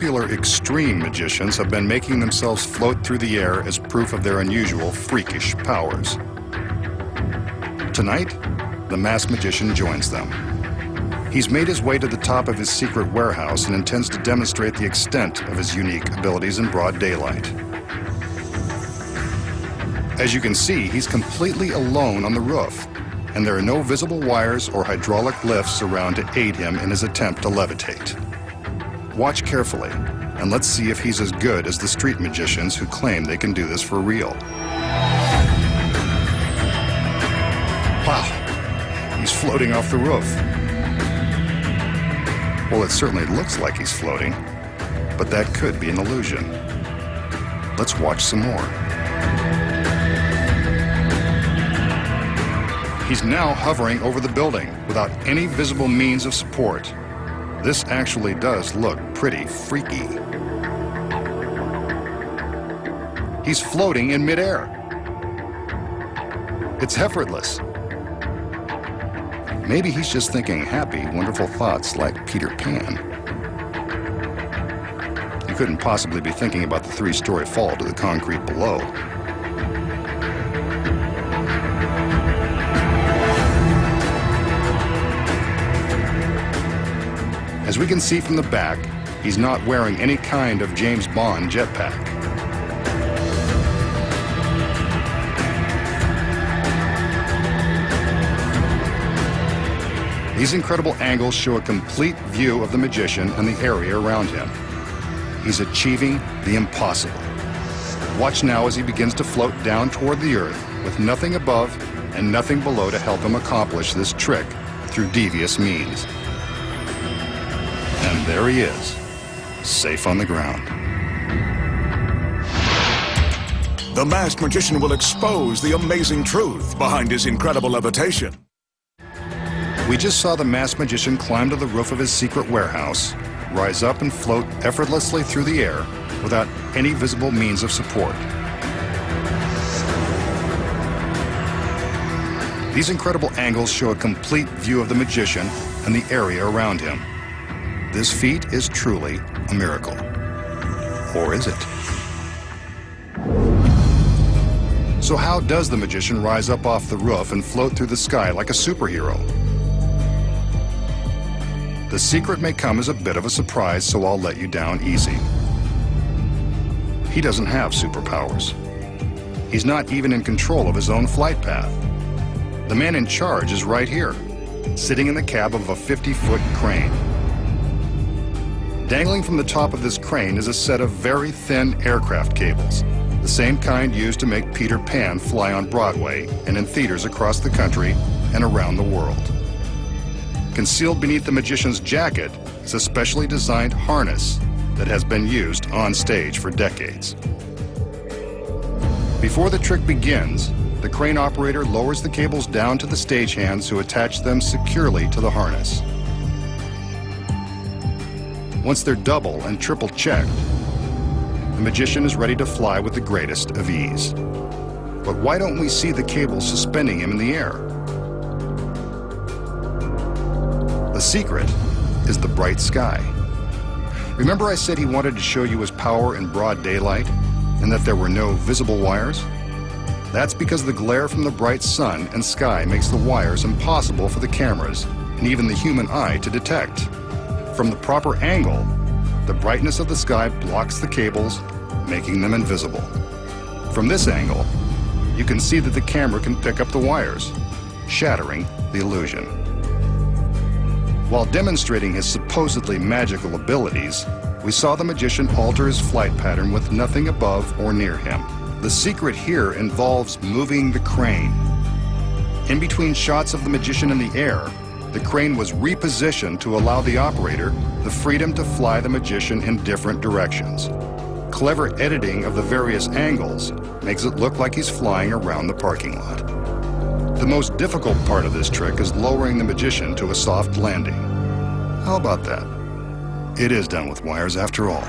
popular extreme magicians have been making themselves float through the air as proof of their unusual, freakish powers. Tonight, the masked magician joins them. He's made his way to the top of his secret warehouse and intends to demonstrate the extent of his unique abilities in broad daylight. As you can see, he's completely alone on the roof, and there are no visible wires or hydraulic lifts around to aid him in his attempt to levitate. Watch carefully, and let's see if he's as good as the street magicians who claim they can do this for real. Wow, he's floating off the roof. Well, it certainly looks like he's floating, but that could be an illusion. Let's watch some more. He's now hovering over the building without any visible means of support. This actually does look pretty freaky. He's floating in midair. It's effortless. Maybe he's just thinking happy, wonderful thoughts like Peter Pan. You couldn't possibly be thinking about the three-story fall to the concrete below. As we can see from the back, he's not wearing any kind of James Bond jetpack. These incredible angles show a complete view of the magician and the area around him. He's achieving the impossible. Watch now as he begins to float down toward the earth with nothing above and nothing below to help him accomplish this trick through devious means. And there he is, safe on the ground. The masked magician will expose the amazing truth behind his incredible levitation. We just saw the masked magician climb to the roof of his secret warehouse, rise up and float effortlessly through the air without any visible means of support. These incredible angles show a complete view of the magician and the area around him. This feat is truly a miracle. Or is it? So how does the magician rise up off the roof and float through the sky like a superhero? The secret may come as a bit of a surprise, so I'll let you down easy. He doesn't have superpowers. He's not even in control of his own flight path. The man in charge is right here, sitting in the cab of a 50-foot crane. Dangling from the top of this crane is a set of very thin aircraft cables, the same kind used to make Peter Pan fly on Broadway and in theaters across the country and around the world. Concealed beneath the magician's jacket is a specially designed harness that has been used on stage for decades. Before the trick begins, the crane operator lowers the cables down to the stagehands who attach them securely to the harness. Once they're double and triple checked, the magician is ready to fly with the greatest of ease. But why don't we see the cables suspending him in the air? The secret is the bright sky. Remember I said he wanted to show you his power in broad daylight and that there were no visible wires? That's because the glare from the bright sun and sky makes the wires impossible for the cameras and even the human eye to detect. From the proper angle, the brightness of the sky blocks the cables, making them invisible. From this angle, you can see that the camera can pick up the wires, shattering the illusion. While demonstrating his supposedly magical abilities, we saw the magician alter his flight pattern with nothing above or near him. The secret here involves moving the crane. In between shots of the magician in the air, the crane was repositioned to allow the operator the freedom to fly the magician in different directions. Clever editing of the various angles makes it look like he's flying around the parking lot. The most difficult part of this trick is lowering the magician to a soft landing. How about that? It is done with wires after all.